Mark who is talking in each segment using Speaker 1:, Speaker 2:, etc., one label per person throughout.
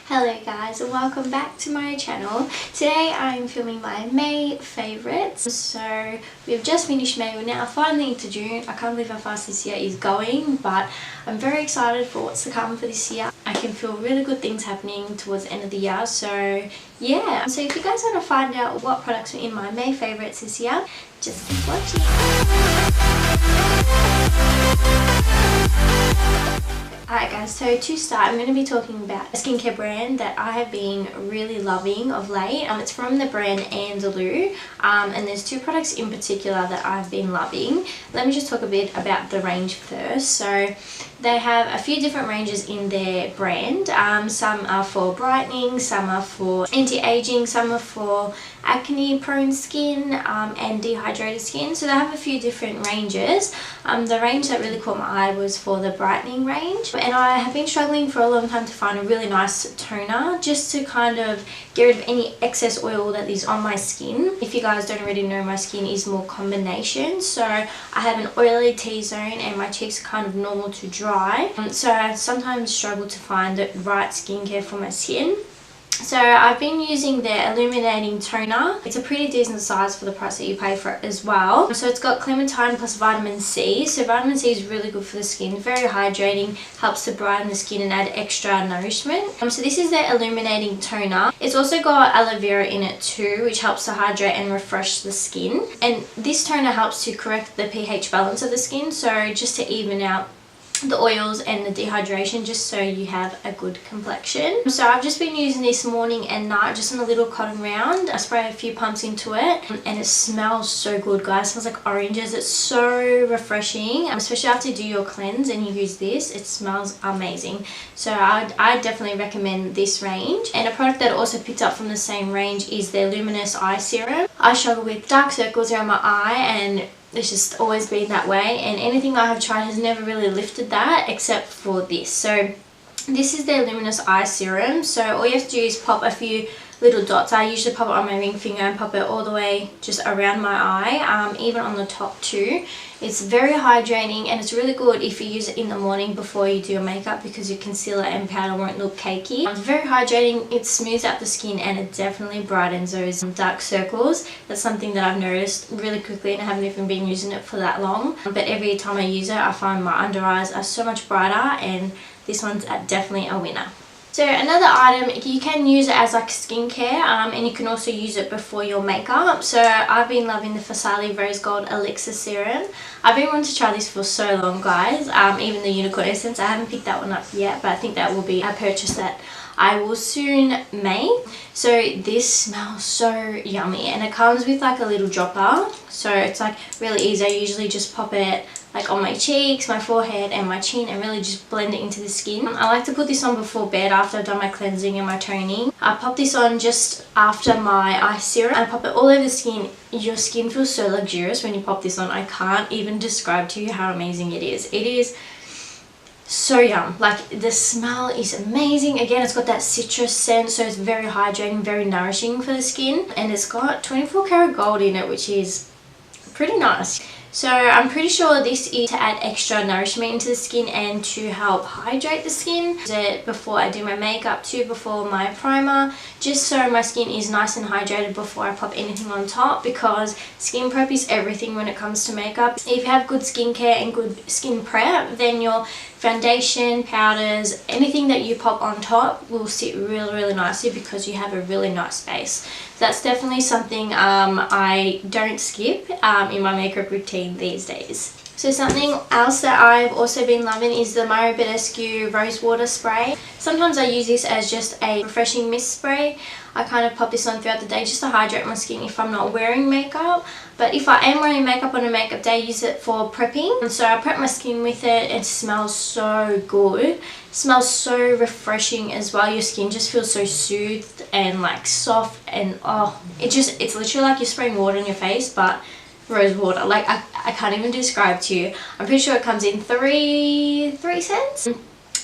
Speaker 1: Hello guys and welcome back to my channel. Today I'm filming my May favourites. So we've just finished May, we're now finally into June. I can't believe how fast this year is going, but I'm very excited for what's to come for this year. I can feel really good things happening towards the end of the year, so yeah. So if you guys want to find out what products are in my May favourites this year, just keep watching. Alright guys, so to start I'm going to be talking about a skincare brand that I have been really loving of late. It's from the brand Andalou, and there's two products in particular that I've been loving. Let me just talk a bit about the range first. So they have a few different ranges in their brand. Some are for brightening, some are for anti-aging, some are for acne prone skin and dehydrated skin. So they have a few different ranges. The range that really caught my eye was for the brightening range, and I have been struggling for a long time to find a really nice toner just to kind of get rid of any excess oil that is on my skin. If you guys don't already know, my skin is more combination, so I have an oily T-zone and my cheeks are kind of normal to dry, so I sometimes struggle to find the right skincare for my skin. So I've been using their illuminating toner. It's a pretty decent size for the price that you pay for it as well. So it's got clementine plus vitamin C. So vitamin C is really good for the skin, very hydrating, helps to brighten the skin and add extra nourishment. So this is their illuminating toner. It's also got aloe vera in it too, which helps to hydrate and refresh the skin. And this toner helps to correct the pH balance of the skin, so just to even out the oils and the dehydration, just so you have a good complexion. So I've just been using this morning and night just in a little cotton round. I spray a few pumps into it and it smells so good, guys. It smells like oranges. It's so refreshing, especially after you do your cleanse and you use this. It smells amazing. So I definitely recommend this range. And a product that I also picked up from the same range is their luminous eye serum. I struggle with dark circles around my eye, and it's just always been that way, and anything I have tried has never really lifted that except for this. So this is their luminous eye serum. So all you have to do is pop a few little dots. I usually pop it on my ring finger and pop it all the way just around my eye, even on the top too. It's very hydrating, and it's really good if you use it in the morning before you do your makeup, because your concealer and powder won't look cakey. It's very hydrating, it smooths out the skin, and it definitely brightens those dark circles. That's something that I've noticed really quickly, and I haven't even been using it for that long, but every time I use it I find my under eyes are so much brighter, and this one's definitely a winner. So another item, you can use it as like skincare, and you can also use it before your makeup. So I've been loving the Vitelli Rose Gold Elixir Serum. I've been wanting to try this for so long, guys. Even the Unicorn Essence, I haven't picked that one up yet, but I think that will be a purchase that I will soon make. So this smells so yummy, and it comes with like a little dropper, so it's like really easy. I usually just pop it like on my cheeks, my forehead and my chin, and really just blend it into the skin. I like to put this on before bed after I've done my cleansing and my toning. I pop this on just after my eye serum. I pop it all over the skin. Your skin feels so luxurious when you pop this on. I can't even describe to you how amazing it is. It is so yum. Like, the smell is amazing. Again, it's got that citrus scent, so it's very hydrating, very nourishing for the skin, and it's got 24 karat gold in it, which is pretty nice. So I'm pretty sure this is to add extra nourishment into the skin and to help hydrate the skin. I use it before I do my makeup too, before my primer, just so my skin is nice and hydrated before I pop anything on top, because skin prep is everything when it comes to makeup. If you have good skincare and good skin prep, then your foundation, powders, anything that you pop on top will sit really nicely, because you have a really nice base. So that's definitely something I don't skip in my makeup routine these days. So something else that I've also been loving is the My Beauties Rose Water Spray. Sometimes I use this as just a refreshing mist spray. I kind of pop this on throughout the day just to hydrate my skin if I'm not wearing makeup. But if I am wearing makeup on a makeup day, I use it for prepping. And so I prep my skin with it. It smells so good. It smells so refreshing as well. Your skin just feels so soothed and like soft, and oh, it's literally like you're spraying water on your face, but rose water. Like, I can't even describe to you. I'm pretty sure it comes in three cents.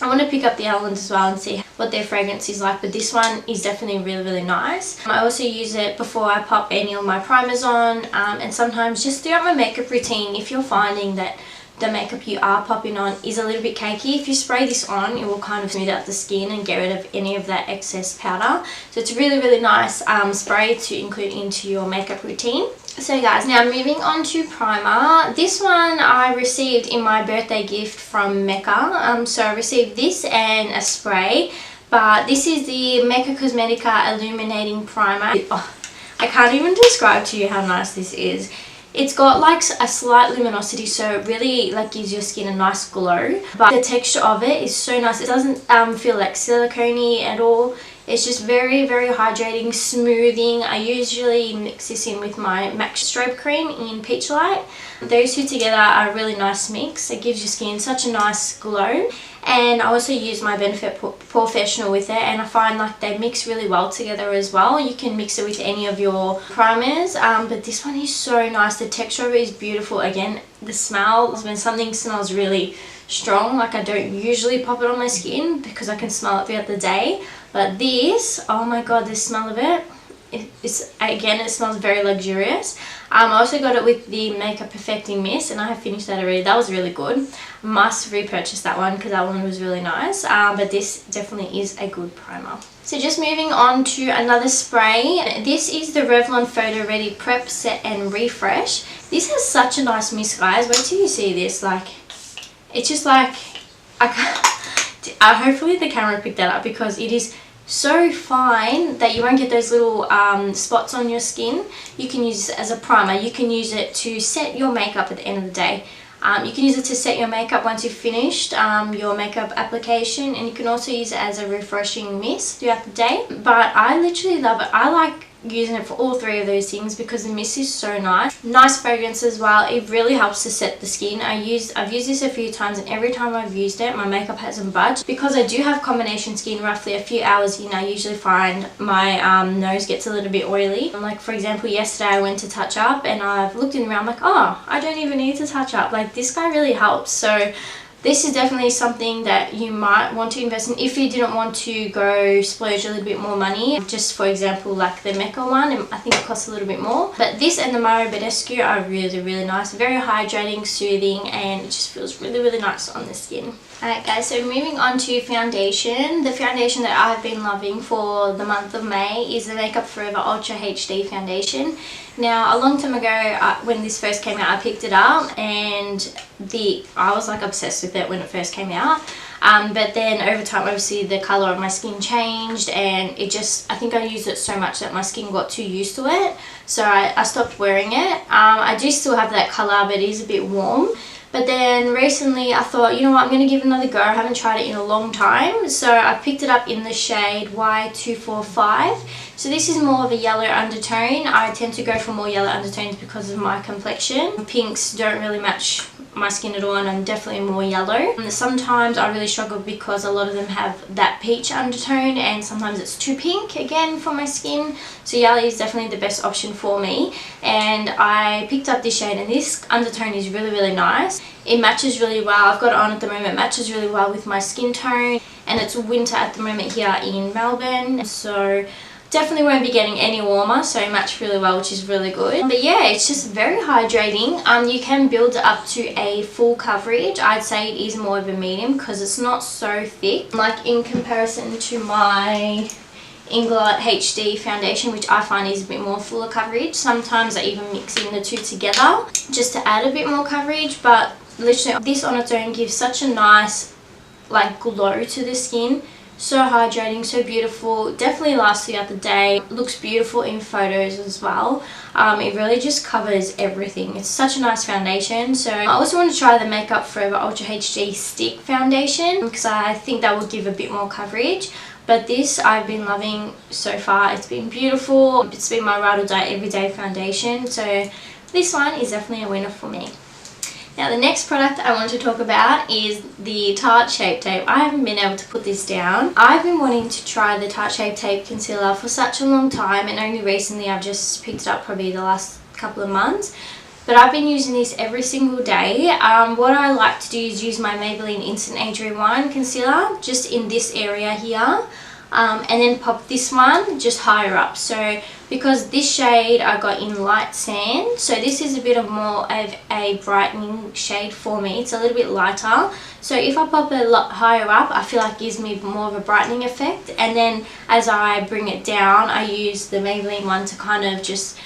Speaker 1: I want to pick up the other ones as well and see what their fragrance is like, but this one is definitely really nice. I also use it before I pop any of my primers on, and sometimes just throughout my makeup routine if you're finding that the makeup you are popping on is a little bit cakey, if you spray this on, it will kind of smooth out the skin and get rid of any of that excess powder. So it's a really, really nice spray to include into your makeup routine. So guys, now moving on to primer. This one I received in my birthday gift from Mecca. So I received this and a spray, but this is the Mecca Cosmetica Illuminating Primer. Oh, I can't even describe to you how nice this is. It's got like a slight luminosity, so it really like gives your skin a nice glow, but the texture of it is so nice. It doesn't feel like silicone-y at all. It's just very, very hydrating, smoothing. I usually mix this in with my MAC Strobe Cream in Peach Light. Those two together are a really nice mix. It gives your skin such a nice glow. And I also use my Benefit Professional with it, and I find like they mix really well together as well. You can mix it with any of your primers, but this one is so nice. The texture of it is beautiful. Again, the smell, when something smells really strong, like I don't usually pop it on my skin because I can smell it throughout the day, but this, oh my god, the smell of it, it smells very luxurious. I also got it with the Makeup Perfecting Mist, and I have finished that already. That was really good. Must repurchase that one because that one was really nice, but this definitely is a good primer. So just moving on to another spray. This is the Revlon Photo Ready Prep Set and Refresh. This has such a nice mist, guys. Wait till you see this. Like, it's just like, hopefully the camera picked that up because it is so fine that you won't get those little spots on your skin. You can use it as a primer. You can use it to set your makeup at the end of the day. You can use it to set your makeup once you've finished your makeup application, and you can also use it as a refreshing mist throughout the day. But I literally love it. I like using it for all three of those things because the mist is so nice. Nice fragrance as well. It really helps to set the skin. I've used this a few times, and every time I've used it, my makeup hasn't budged. Because I do have combination skin, roughly a few hours in, I usually find my nose gets a little bit oily. Like for example, yesterday I went to touch up and I've looked in the mirror, I'm like, oh, I don't even need to touch up. Like, this guy really helps. So this is definitely something that you might want to invest in if you didn't want to go splurge a little bit more money. Just for example, like the Mecca one, I think it costs a little bit more. But this and the Mario Badescu are really, really nice. Very hydrating, soothing, and it just feels really, really nice on the skin. Alright guys, so moving on to foundation. The foundation that I've been loving for the month of May is the Makeup Forever Ultra HD foundation. Now, a long time ago, when this first came out, I picked it up, and I was like obsessed with it when it first came out. But then over time, obviously the colour of my skin changed, and I think I used it so much that my skin got too used to it. So I stopped wearing it. I do still have that colour, but it is a bit warm. But then recently I thought, you know what, I'm going to give it another go. I haven't tried it in a long time. So I picked it up in the shade Y245. So this is more of a yellow undertone. I tend to go for more yellow undertones because of my complexion. Pinks don't really match my skin at all, and I'm definitely more yellow. And sometimes I really struggle because a lot of them have that peach undertone, and sometimes it's too pink again for my skin. So yellow is definitely the best option for me, and I picked up this shade, and this undertone is really, really nice. It matches really well. I've got it on at the moment. It matches really well with my skin tone, and it's winter at the moment here in Melbourne, so definitely won't be getting any warmer, so it matched really well, which is really good. But yeah, it's just very hydrating. You can build it up to a full coverage. I'd say it is more of a medium because it's not so thick. Like in comparison to my Inglot HD foundation, which I find is a bit more fuller coverage. Sometimes I even mix in the two together just to add a bit more coverage, but literally this on its own gives such a nice like glow to the skin. So hydrating, so beautiful, definitely lasts throughout the day, looks beautiful in photos as well. It really just covers everything. It's such a nice foundation. So I also want to try the Makeup Forever Ultra HD Stick Foundation because I think that will give a bit more coverage. But this I've been loving so far. It's been beautiful. It's been my ride or die everyday foundation. So this one is definitely a winner for me. Now the next product I want to talk about is the Tarte Shape Tape. I haven't been able to put this down. I've been wanting to try the Tarte Shape Tape Concealer for such a long time, and only recently I've just picked it up, probably the last couple of months. But I've been using this every single day. What I like to do is use my Maybelline Instant Age Rewind Concealer just in this area here. and then pop this one just higher up. So because this shade I got in light sand, so this is a bit of more of a brightening shade for me. It's a little bit lighter, so if I pop it a lot higher up, I feel like it gives me more of a brightening effect. And then as I bring it down, I use the Maybelline one to kind of just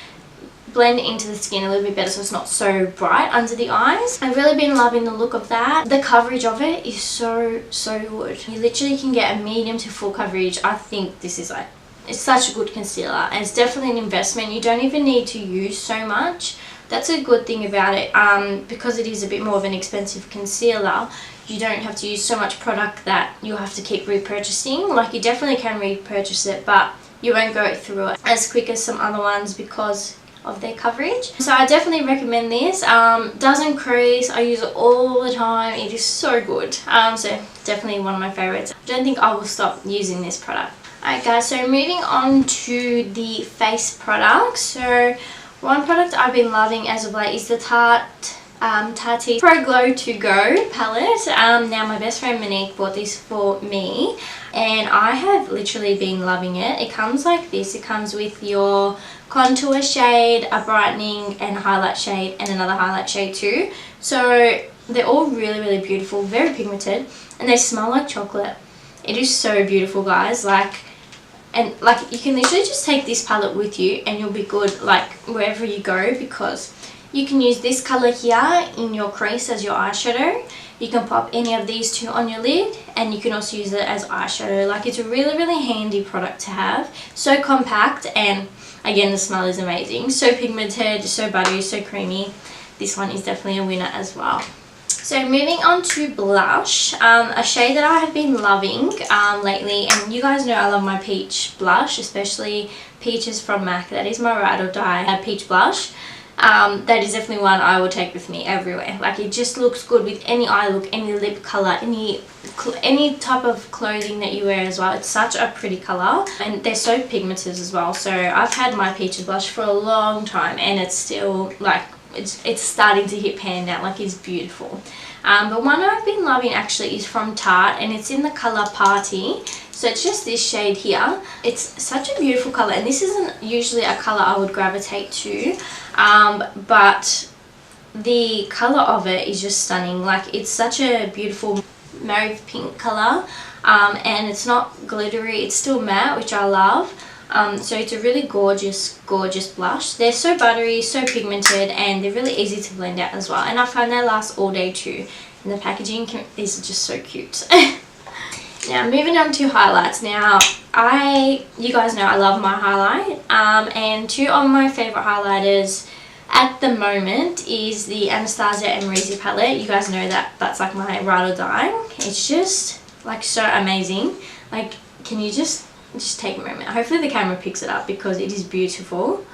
Speaker 1: blend into the skin a little bit better, so it's not so bright under the eyes. I've really been loving the look of that. The coverage of it is so good. You literally can get a medium to full coverage. I think this is like, it's such a good concealer, and it's definitely an investment. You don't even need to use so much. That's a good thing about it, because it is a bit more of an expensive concealer. You don't have to use so much product that you'll have to keep repurchasing. Like, you definitely can repurchase it, but you won't go through it as quick as some other ones because of their coverage. So I definitely recommend this. Doesn't crease. I use it all the time. It is so good. So definitely one of my favorites. I don't think I will stop using this product. Alright guys, so moving on to the face products. So one product I've been loving as of late is the Tati Pro Glow To Go palette. Now my best friend Monique bought this for me, and I have literally been loving it. It comes like this. It comes with your contour shade, a brightening and highlight shade, and another highlight shade too. So they're all really beautiful, very pigmented, and they smell like chocolate. It is so beautiful, guys. And you can literally just take this palette with you and you'll be good like wherever you go, because you can use this color here in your crease as your eyeshadow. You can pop any of these two on your lid, and you can also use it as eyeshadow. Like, it's a really handy product to have. So compact, and again, the smell is amazing. So pigmented, so buttery, so creamy. This one is definitely a winner as well. So moving on to blush, a shade that I have been loving lately, and you guys know I love my peach blush, especially Peaches from MAC. That is my ride or die peach blush. That is definitely one I will take with me everywhere. Like, it just looks good with any eye look, any lip color, any type of clothing that you wear as well. It's such a pretty color, and they're so pigmented as well. So I've had my Peaches blush for a long time, and it's still like, it's starting to hit pan now. Like, it's beautiful. But one I've been loving actually is from Tarte, and it's in the color Party. So it's just this shade here. It's such a beautiful color, and this isn't usually a color I would gravitate to, but the color of it is just stunning. Like, it's such a beautiful mauve pink color, and it's not glittery, it's still matte, which I love. So it's a really gorgeous blush. They're so buttery, so pigmented, and they're really easy to blend out as well. And I find they last all day too. And the packaging is just so cute. Now moving on to highlights. Now you guys know I love my highlight, and two of my favorite highlighters at the moment is the Anastasia Amrezy palette. You guys know that that's like my ride or die. It's just like so amazing. Like, can you just take a moment? Hopefully the camera picks it up, because it is beautiful.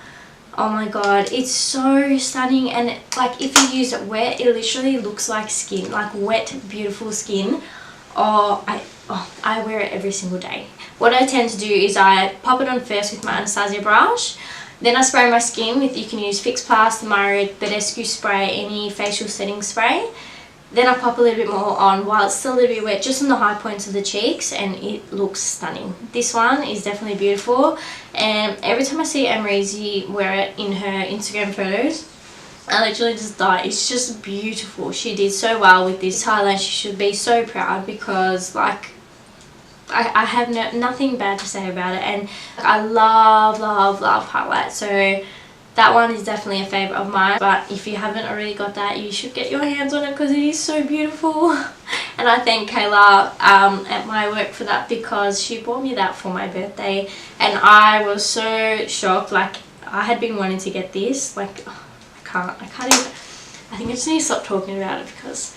Speaker 1: Oh my god, it's so stunning. And like, if you use it wet, it literally looks like skin, like wet beautiful skin. I wear it every single day. What I tend to do is I pop it on first with my Anastasia brush, then I spray my skin with, you can use Fix Plus, the My Beauties spray, any facial setting spray. Then I pop a little bit more on while it's still a little bit wet, just on the high points of the cheeks, and it looks stunning. This one is definitely beautiful, and every time I see Amrezy wear it in her Instagram photos, I literally just die. It's just beautiful. She did so well with this highlight. She should be so proud, because like, I have nothing bad to say about it, and I love highlight. So that one is definitely a favourite of mine. But if you haven't already got that, you should get your hands on it, because it is so beautiful. And I thank Kayla at my work for that, because she bought me that for my birthday, and I was so shocked. Like, I had been wanting to get this. Like, I can't even, I think I just need to stop talking about it, because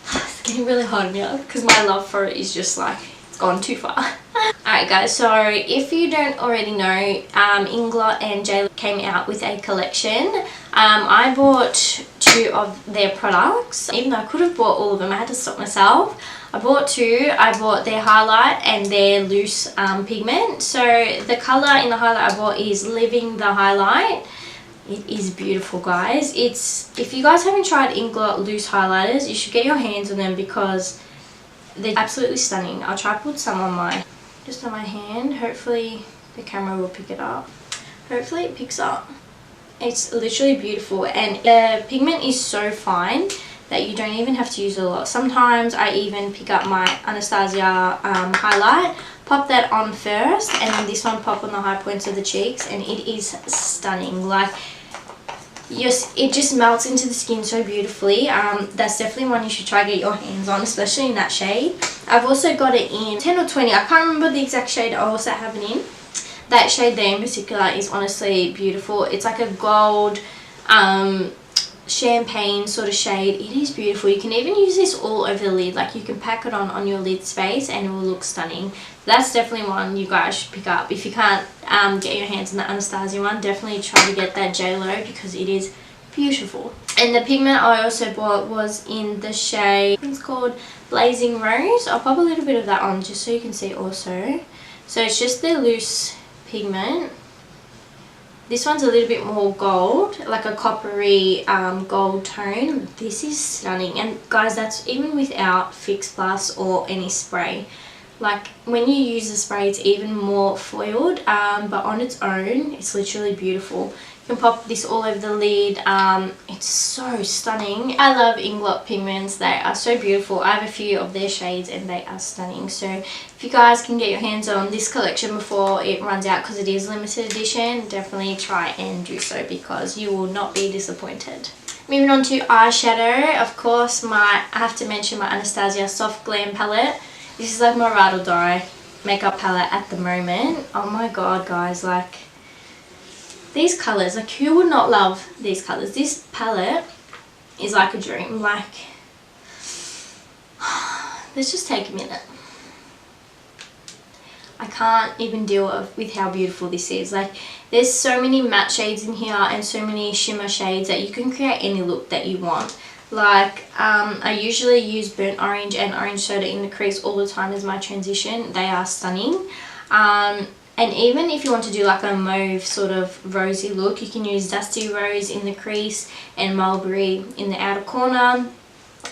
Speaker 1: it's getting really hot in here, because my love for it is just like, it's gone too far. Alright guys, so if you don't already know, Ingla and Jayla came out with a collection. I bought two of their products. Even though I could have bought all of them, I had to stop myself. I bought two. I bought their highlight and their loose pigment. So the colour in the highlight I bought is Living the Highlight. It is beautiful, guys. If you guys haven't tried Ingla loose highlighters, you should get your hands on them, because they're absolutely stunning. I'll try to put some on my just on my hand. Hopefully the camera will pick it up. Hopefully it picks up. It's literally beautiful, and the pigment is so fine that you don't even have to use a lot. Sometimes I even pick up my Anastasia highlight, pop that on first, and then this one pop on the high points of the cheeks, and it is stunning. Like, yes, it just melts into the skin so beautifully. That's definitely one you should try to get your hands on, especially in that shade. I've also got it in 10 or 20. I can't remember the exact shade I also have it in. That shade there in particular is honestly beautiful. It's like a gold champagne sort of shade. It is beautiful. You can even use this all over the lid. Like, you can pack it on your lid space and it will look stunning. That's definitely one you guys should pick up. If you can't get your hands on the Anastasia one, definitely try to get that JLo because it is beautiful. And the pigment I also bought was in the shade, it's called Blazing Rose. I'll pop a little bit of that on just so you can see also. So it's just the loose pigment. This one's a little bit more gold, like a coppery gold tone. This is stunning, and guys, that's even without Fix Plus or any spray. Like, when you use the spray, it's even more foiled, but on its own it's literally beautiful. You can pop this all over the lid. It's so stunning. I love Inglot pigments. They are so beautiful. I have a few of their shades and they are stunning. So if you guys can get your hands on this collection before it runs out, because it is limited edition, definitely try and do so because you will not be disappointed. Moving on to eyeshadow, of course, I have to mention my Anastasia Soft Glam palette. This is like my ride or die makeup palette at the moment. Oh my god, guys, like, these colours, like, who would not love these colours? This palette is like a dream. Like, let's just take a minute. I can't even deal with how beautiful this is. Like, there's so many matte shades in here and so many shimmer shades that you can create any look that you want. Like, I usually use burnt orange and orange soda in the crease all the time as my transition. They are stunning. And even if you want to do like a mauve sort of rosy look, you can use Dusty Rose in the crease and Mulberry in the outer corner.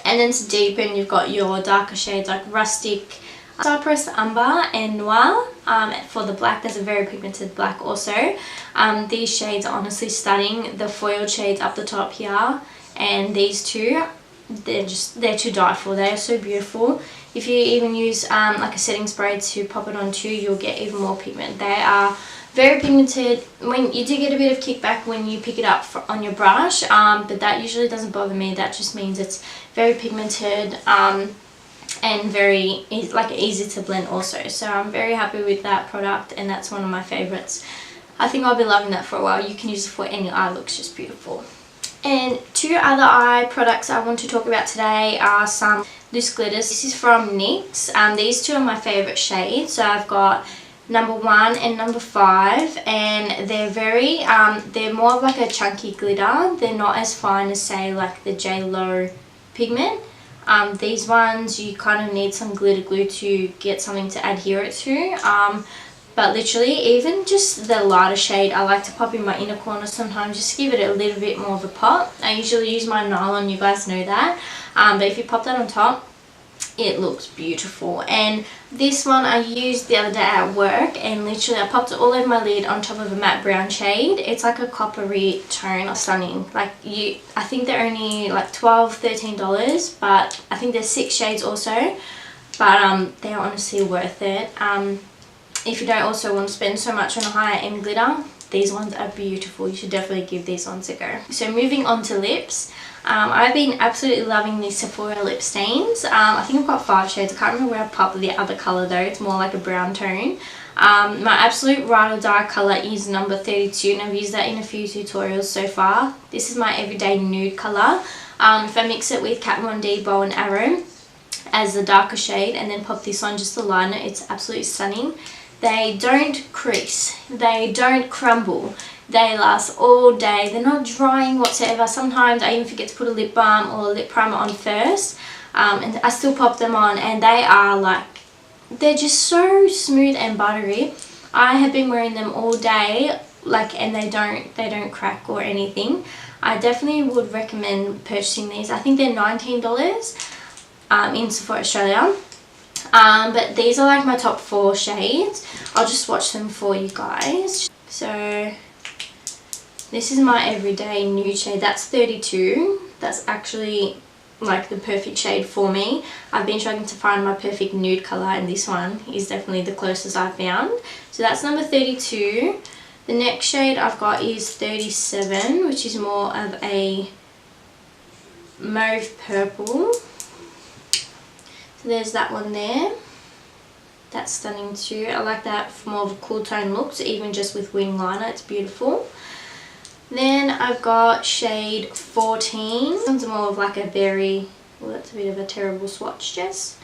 Speaker 1: And then to deepen, you've got your darker shades like Rustic, Cypress Umber and Noir. For the black, there's a very pigmented black also. These shades are honestly stunning. The foiled shades up the top here and these two, they're to die for. They are so beautiful. If you even use like a setting spray to pop it on too, you'll get even more pigment. They are very pigmented. When you do get a bit of kickback when you pick it up on your brush, but that usually doesn't bother me. That just means it's very pigmented and very easy to blend also. So I'm very happy with that product, and that's one of my favorites. I think I'll be loving that for a while. You can use it for any eye looks, just beautiful. And two other eye products I want to talk about today are some loose glitters. This is from NYX. These two are my favorite shades. So I've got number 1 and number 5, and they're very they're more of like a chunky glitter. They're not as fine as, say, like the JLo pigment. These ones you kind of need some glitter glue to get something to adhere it to. But literally, even just the lighter shade, I like to pop in my inner corner sometimes, just to give it a little bit more of a pop. I usually use my nylon, you guys know that. But if you pop that on top, it looks beautiful. And this one I used the other day at work, and literally I popped it all over my lid on top of a matte brown shade. It's like a coppery tone. Stunning. Like, I think they're only like $12–13, but I think there's 6 shades also. But they're honestly worth it. If you don't also want to spend so much on a higher end glitter, these ones are beautiful. You should definitely give these ones a go. So moving on to lips. I've been absolutely loving these Sephora lip stains. I think I've got 5 shades. I can't remember where I popped the other colour though. It's more like a brown tone. My absolute ride or die colour is number 32, and I've used that in a few tutorials so far. This is my everyday nude colour. If I mix it with Kat Von D Bow and Arrow as the darker shade and then pop this on just to line it, it's absolutely stunning. They don't crease, they don't crumble, they last all day, they're not drying whatsoever. Sometimes I even forget to put a lip balm or a lip primer on first, and I still pop them on, and they are like, they're just so smooth and buttery. I have been wearing them all day, like, and they don't crack or anything. I definitely would recommend purchasing these. I think they're $19 in Sephora Australia. But these are like my top 4 shades. I'll just swatch them for you guys. So this is my everyday nude shade. That's 32. That's actually like the perfect shade for me. I've been trying to find my perfect nude colour, and this one is definitely the closest I've found. So that's number 32. The next shade I've got is 37, which is more of a mauve purple. So there's that one there. That's stunning too. I like that for more of a cool tone look, so even just with wing liner, it's beautiful. Then I've got shade 14. This one's more of like a berry, well, that's a bit of a terrible swatch, Jess.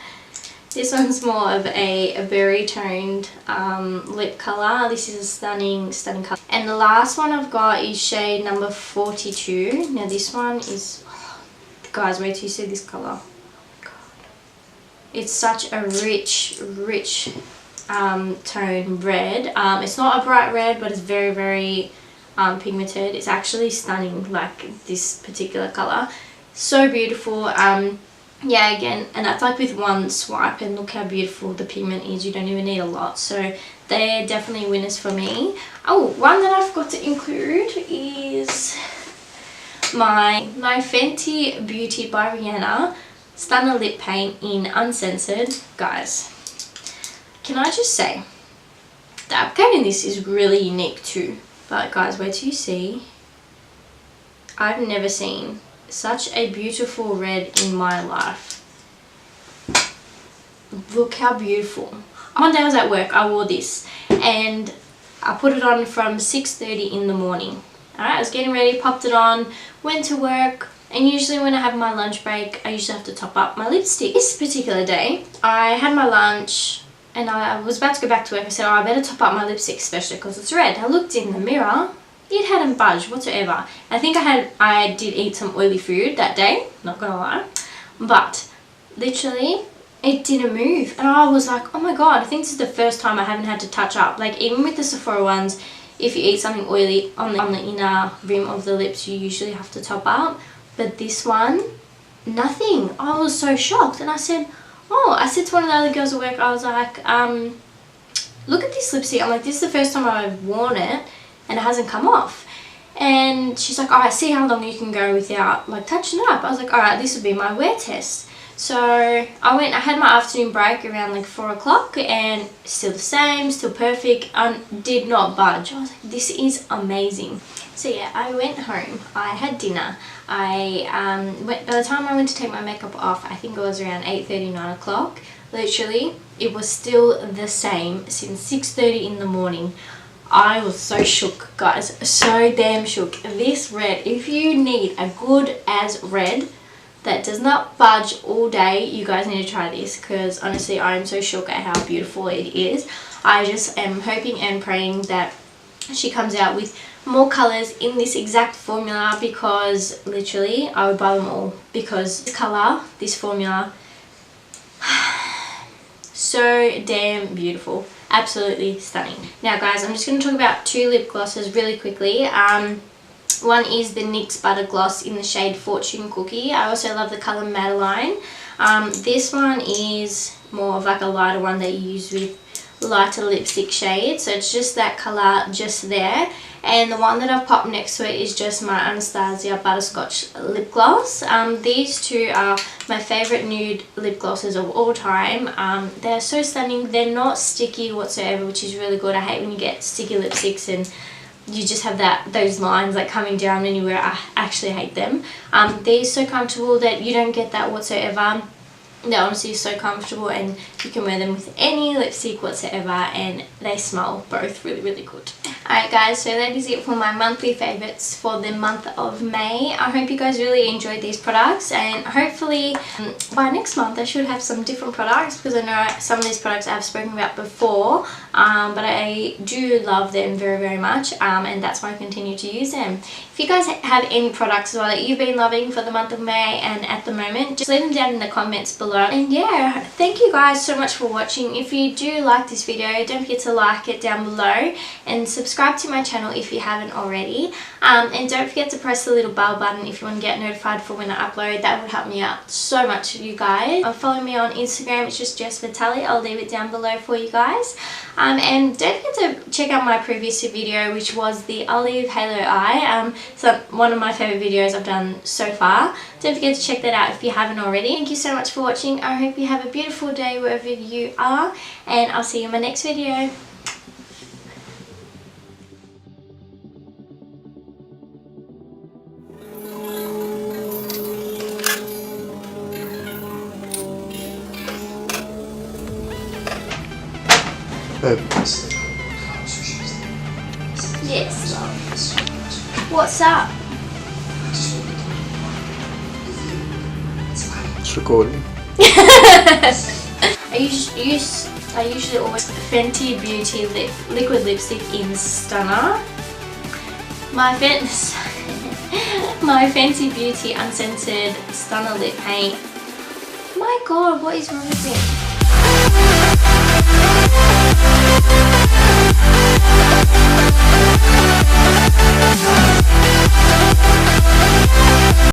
Speaker 1: This one's more of a berry toned lip colour. This is a stunning colour. And the last one I've got is shade number 42. Now this one is, guys, wait till you see this colour. It's such a rich tone red. It's not a bright red, but it's very pigmented. It's actually stunning, like this particular colour. So beautiful. Yeah, again, and that's like with one swipe, and look how beautiful the pigment is. You don't even need a lot, so they're definitely winners for me. Oh, one that I forgot to include is my Fenty Beauty by Rihanna Stunner Lip Paint in Uncensored. Guys, can I just say, the applicator in this is really unique too. But guys, wait till you see. I've never seen such a beautiful red in my life. Look how beautiful. One day I was at work, I wore this and I put it on from 6:30 in the morning. Alright, I was getting ready, popped it on, went to work, and usually when I have my lunch break, I usually have to top up my lipstick. This particular day, I had my lunch and I was about to go back to work. I said, oh, I better top up my lipstick, especially because it's red. I looked in the mirror, it hadn't budged whatsoever. I think I did eat some oily food that day, not gonna lie, but literally it didn't move, and I was like, oh my god, I think this is the first time I haven't had to touch up. Like, even with the Sephora ones, if you eat something oily on the inner rim of the lips, you usually have to top up, but this one, nothing. I was so shocked, and I said to one of the other girls at work, I was like, look at this lipstick. I'm like, this is the first time I've worn it and it hasn't come off. And she's like, alright, see how long you can go without like touching it up. I was like, alright, this would be my wear test. So I had my afternoon break around like 4 o'clock, and still the same, still perfect, did not budge. I was like, this is amazing. So yeah, I went home, I had dinner, by the time I went to take my makeup off, I think it was around 8:30, 9 o'clock. Literally, it was still the same since 6:30 in the morning. I was so shook, guys, so damn shook. This red, if you need a good as red that does not budge all day, you guys need to try this, because honestly I am so shook at how beautiful it is. I just am hoping and praying that she comes out with more colours in this exact formula, because literally I would buy them all, because this colour, this formula, so damn beautiful, absolutely stunning. Now guys, I'm just going to talk about 2 lip glosses really quickly. One is the NYX Butter Gloss in the shade Fortune Cookie. I also love the colour Madeline. This one is more of like a lighter one that you use with lighter lipstick shades, so it's just that colour just there. And the one that I've popped next to it is just my Anastasia Butterscotch Lip Gloss. These two are my favourite nude lip glosses of all time. They're so stunning. They're not sticky whatsoever, which is really good. I hate when you get sticky lipsticks and you just have those lines like coming down anywhere. I actually hate them. They're so comfortable that you don't get that whatsoever. They're honestly so comfortable, and you can wear them with any lipstick whatsoever, and they smell both really good. Alright guys, so that is it for my monthly favourites for the month of May. I hope you guys really enjoyed these products, and hopefully by next month I should have some different products, because I know some of these products I've spoken about before, but I do love them very much, and that's why I continue to use them. If you guys have any products as well that you've been loving for the month of May and at the moment, just leave them down in the comments below. And yeah, thank you guys so much for watching. If you do like this video, don't forget to like it down below and subscribe subscribe to my channel if you haven't already, and don't forget to press the little bell button if you want to get notified for when I upload. That would help me out so much, you guys. Follow me on Instagram, it's just Jess Vitelli. I'll leave it down below for you guys. And don't forget to check out my previous video, which was the Olive Halo Eye. So one of my favourite videos I've done so far. Don't forget to check that out if you haven't already. Thank you so much for watching. I hope you have a beautiful day wherever you are, and I'll see you in my next video. Yes, love. What's up?
Speaker 2: It's recording.
Speaker 1: I usually always Fenty Beauty liquid lipstick in Stunner. My Fenty Beauty Unscented Stunner Lip Paint. My god, what is wrong with me?